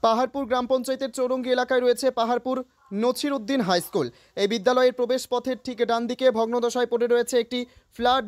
পাহাড়পুর গ্রাম পঞ্চায়েতের চৌরঙ্গি এলাকায় রয়েছে পাহাড়পুর নছিরউদ্দিন হাই স্কুল। এই বিদ্যালয়ের প্রবেশ পথের ঠিক ডান দিকে ভগ্নদশায় পড়ে রয়েছে একটি ফ্লাড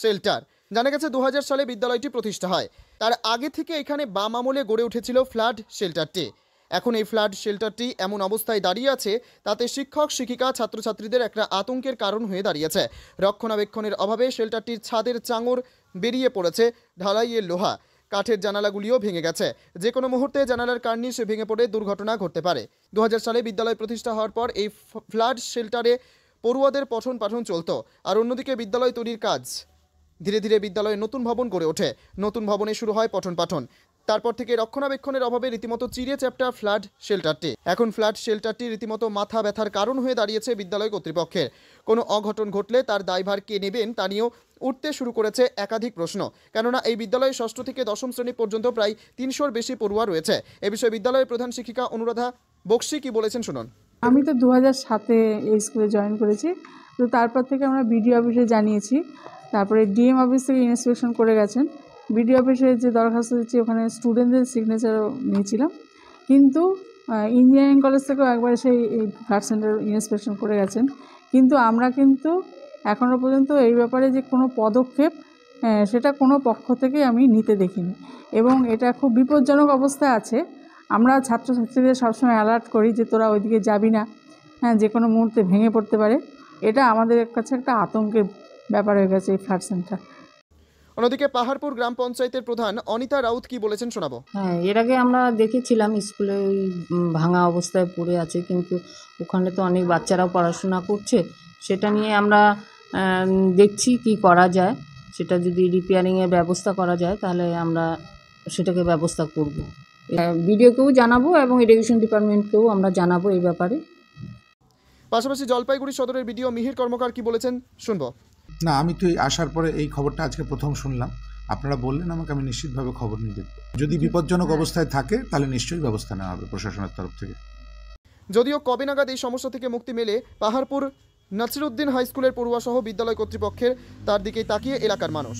শেল্টার। জানা গেছে 2000 সালে বিদ্যালয়টি প্রতিষ্ঠা হয়। তার আগে থেকে এখানে বাম আমলে গড়ে উঠেছিল ফ্লাড শেল্টারটি। এখন এই ফ্লাড শেল্টারটি এমন অবস্থায় দাঁড়িয়ে আছে, তাতে শিক্ষক শিক্ষিকা ছাত্রছাত্রীদের একটা আতঙ্কের কারণ হয়ে দাঁড়িয়েছে। রক্ষণাবেক্ষণের অভাবে শেল্টারটির ছাদের চাঙড় বেরিয়ে পড়েছে, ঢালাইয়ের লোহা, কাঠের জানালাগুলিও ভেঙে গেছে। যে কোনো মুহূর্তে জানালার কার্নিশ ভেঙে পড়ে দুর্ঘটনা ঘটতে পারে। 2000 সালে বিদ্যালয় প্রতিষ্ঠা হওয়ার পর এই ফ্লাড শেল্টারে পড়ুয়াদের পঠন পাঠন চলত। আর অন্যদিকে বিদ্যালয় তৈরির কাজ। ধীরে ধীরে বিদ্যালয়ে নতুন ভবন গড়ে ওঠে। নতুন ভবনে শুরু হয় পঠন পাঠন। তারপর থেকে রক্ষণাবেক্ষণের অভাবে রীতিমতো চিড়ে চ্যাপ্টা ফ্লাড শেল্টারটি। এখন ফ্লাড শেল্টারটি রীতিমতো মাথা ব্যথার কারণ হয়ে দাঁড়িয়েছে বিদ্যালয় কর্তৃপক্ষের। কোনো অঘটন ঘটলে তার দায়ভার কে নেবেন তা নিয়েও উঠতে শুরু করেছে একাধিক প্রশ্ন। কেননা এই বিদ্যালয়ে 6ষ্ঠ থেকে 10ম শ্রেণী পর্যন্ত প্রায় 300-র বেশি পড়ুয়া রয়েছে। এ বিষয়ে বিদ্যালয়ের প্রধান শিক্ষিকা অনুরাধা বক্সি কি বলেছেন শুনুন। আমি তো 2007-এ এই স্কুলে জয়েন করেছি। তো তারপর থেকে আমরা বিডিও অফিসে জানিয়েছি। তারপরে ডিএম অফিস থেকে ইন্সপেকশন করে গেছেন। বিডিও অফিসে যে দরখাস্ত দিচ্ছি ওখানে স্টুডেন্টদের সিগনেচারও নিয়েছিলাম। কিন্তু ইঞ্জিনিয়ারিং কলেজ থেকেও একবার সেই ফ্লাড সেন্টার ইন্সপেকশন করে গেছেন। কিন্তু আমরা এখনও পর্যন্ত এই ব্যাপারে যে কোনো পদক্ষেপ সেটা কোনো পক্ষ থেকে আমি নিতে দেখিনি, এবং এটা খুব বিপজ্জনক অবস্থায় আছে। আমরা ছাত্রছাত্রীদের সবসময় অ্যালার্ট করি যে তোরা ওইদিকে যাবি না, যে কোনো মুহূর্তে ভেঙে পড়তে পারে। এটা আমাদের কাছে একটা আতঙ্কের ব্যাপার হয়ে গেছে এই ফ্লাড সেন্টার। অন্যদিকে পাহাড়পুর গ্রাম পঞ্চায়েতের প্রধান অনিতা রাউত কি বলেছেন শোনাবো। হ্যাঁ, এর আগে আমরা দেখেছিলাম স্কুলে ওই ভাঙা অবস্থায় পড়ে আছে, কিন্তু ওখানে তো অনেক বাচ্চারাও পড়াশোনা করছে। সেটা নিয়ে আমরা দেখছি কি করা যায়। সেটা যদি রিপেয়ারিংয়ের ব্যবস্থা করা যায় তাহলে আমরা সেটাকে ব্যবস্থা করব। বিডিওকেও জানাবো এবং এডুকেশন ডিপার্টমেন্টকেও আমরা জানাবো এই ব্যাপারে। পাশাপাশি জলপাইগুড়ি সদরের বিডিও মিহির কর্মকার কি বলেছেন শুনবো। না, আমি তো আসার পরে এই খবরটা আজকে প্রথম শুনলাম। আপনারা বললেন আমাকে, আমি নিশ্চিতভাবে খবর নিয়ে দেখব। যদি বিপজ্জনক অবস্থায় থাকে তাহলে নিশ্চয়ই ব্যবস্থা নেওয়া হবে প্রশাসনের তরফ থেকে। যদিও কবে নাগাদ এই সমস্যা থেকে মুক্তি মেলে পাহাড়পুর নছিরউদ্দিন হাই স্কুলের পড়ুয়া সহ বিদ্যালয় কর্তৃপক্ষের তার দিকেই তাকিয়ে এলাকার মানুষ।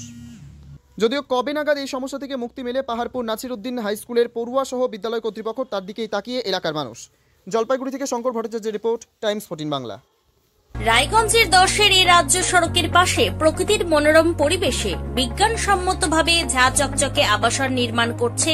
যদিও কবে নাগাদ এই সমস্যা থেকে মুক্তি মেলে পাহাড়পুর নছিরউদ্দিন হাই স্কুলের পড়ুয়া সহ বিদ্যালয় কর্তৃপক্ষ তার দিকেই তাকিয়ে এলাকার মানুষ। জলপাইগুড়ি থেকে শঙ্কর ভট্টাচার্যের রিপোর্ট, টাইমস 14 বাংলা। রায়গঞ্জের 10-এর এই রাজ্য সড়কের পাশে প্রকৃতির মনোরম পরিবেশে বিজ্ঞানসম্মতভাবে ঝা চকচকে আবাসন নির্মাণ করছে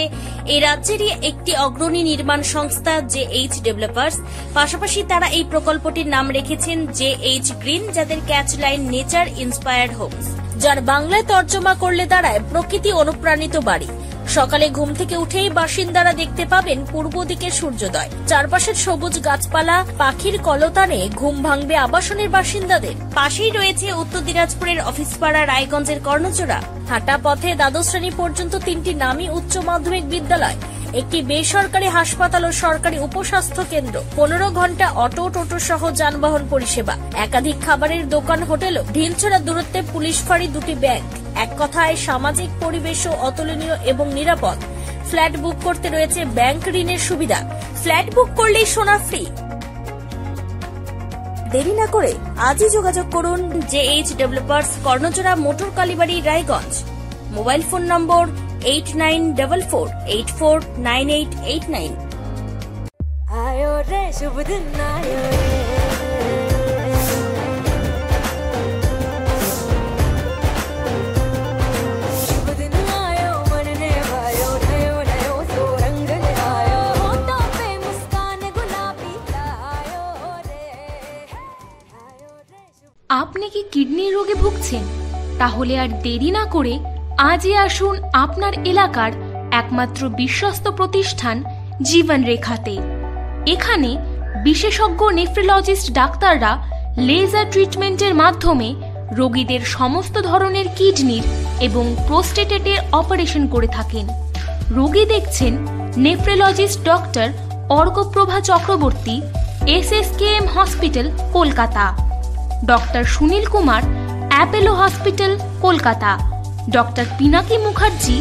এই রাজ্যেরই একটি অগ্রণী নির্মাণ সংস্থা JH ডেভেলপার্স। পাশাপাশি তারা এই প্রকল্পটির নাম রেখেছেন JH গ্রিন, যাদের ক্যাচলাইন নেচার ইন্সপায়ার্ড হোমস, যার বাংলায় তর্জমা করলে দাঁড়ায় প্রকৃতি অনুপ্রাণিত বাড়ি। সকালে ঘুম থেকে উঠেই বাসিন্দারা দেখতে পাবেন পূর্ব দিকে সূর্যোদয়। চারপাশের সবুজ গাছপালা, পাখির কলতানে ঘুম ভাঙবে আবাসনের বাসিন্দাদের। পাশেই রয়েছে উত্তর দিনাজপুরের অফিসপাড়া রায়গঞ্জের কর্ণজোড়া। হাঁটা পথে দ্বাদশ শ্রেণী পর্যন্ত 3টি নামী উচ্চ মাধ্যমিক বিদ্যালয়, একটি বেসরকারি হাসপাতাল ও সরকারি উপস্বাস্থ্য কেন্দ্র, 15 ঘন্টা অটো টোটো সহ যানবাহন পরিষেবা, একাধিক খাবারের দোকান, হোটেল, ঢিলছড়া দূরত্বে পুলিশ ফাঁড়ি, 2টি ব্যাংক। এক কথায় সামাজিক পরিবেশও অতুলনীয় এবং নিরাপদ। ফ্ল্যাট বুক করতে রয়েছে ব্যাংক ঋণের সুবিধা। ফ্ল্যাট বুক করলেই সোনা ফ্রি। দেরি না করে আজই যোগাযোগ করুন JH developers, Karnajora, motor Kalibari, Raiganj. Mobile phone number 8944849889। आयो रे शुभ दिन आयो रे, शुभ दिन आयो मन ने भायो, नयो नयो सो रंग ले आयो, होठों पे मुस्कान गुलाबी आयो रे, आयो रे। আপনি কি কিডনি রোগে ভুগছেন? তাহলে আর দেরি না করে আজই আসুন আপনার এলাকার একমাত্র বিশ্বস্ত প্রতিষ্ঠান জীবন রেখাতে। এখানে বিশেষজ্ঞ নেফ্রোলজিস্ট ডাক্তাররা লেজার ট্রিটমেন্টের মাধ্যমে রোগীদের সমস্ত ধরনের কিডনির এবং প্রোস্টেটের অপারেশন করে থাকেন। রোগী দেখছেন nephrologist doctor Arkaprava Chakraborty, SSKM hospital, Kolkata. Doctor Sunil Kumar, Apollo hospital, Kolkata. Doctor Pinaki Mukherjee,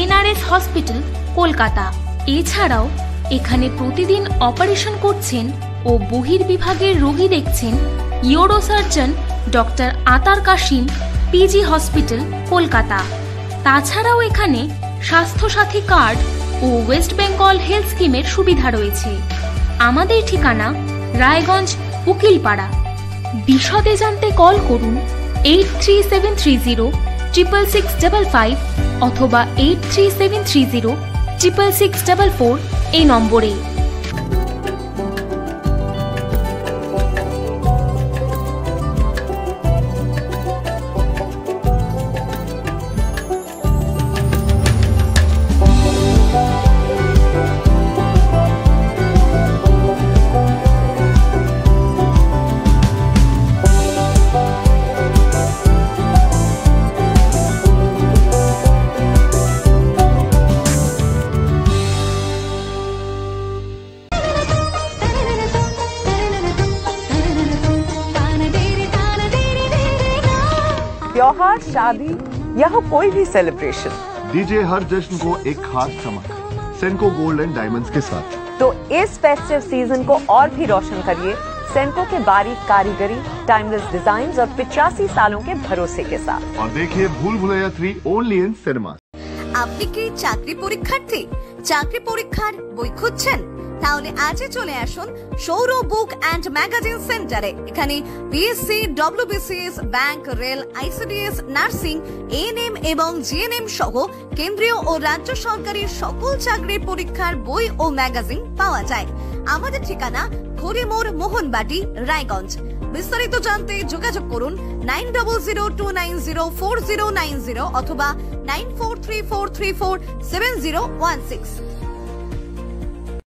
NRS hospital, Kolkata. এছাড়াও এখানে প্রতিদিন অপারেশন করছেন ও বহির্বিভাগের রোগী দেখছেন ইউরোসার্জন ডক্টর আতার কাশিম, PG হসপিটাল, কলকাতা। তাছাড়াও এখানে স্বাস্থ্যসাথী কার্ড ও ওয়েস্ট বেঙ্গল হেলথ স্কিমের সুবিধা রয়েছে। আমাদের ঠিকানা রায়গঞ্জ উকিলপাড়া। বিশদে জানতে কল করুন 8373306655 অথবা 8373066644 এই নম্বরে। त्योहार, शादी या हो कोई भी सेलिब्रेशन, दीजिए हर जश्न को एक खास चमक सेंको गोल्ड एंड डायमंड्स के साथ। तो इस फेस्टिव सीजन को और भी रोशन करिए सेंको के बारीक कारीगरी, टाइमलेस डिजाइन्स और 85 सालों के भरोसे के साथ। और देखिए भूल भुलैया 3 ओनली इन सिनेमा। আপনি কি চাকরি পরীক্ষার্থী? চাকরি পরীক্ষার বই খুঁজছেন? তাহলে আজই চলে আসুন সৌর বুক অ্যান্ড ম্যাগাজিন সেন্টারে। এখানে BSc, WBCS, bank, rail, ICDS, nursing, ANM এবং জিএনএম সহ কেন্দ্রীয় ও রাজ্য সরকারি সকল চাকরির পরীক্ষার বই ও ম্যাগাজিন পাওয়া যায়। আমাদের ঠিকানা খড়িমোড়, মোহনবাটি, রায়গঞ্জ। বিস্তারিত জানতে যোগাযোগ করুন 9002904090 অথবা 9434347016।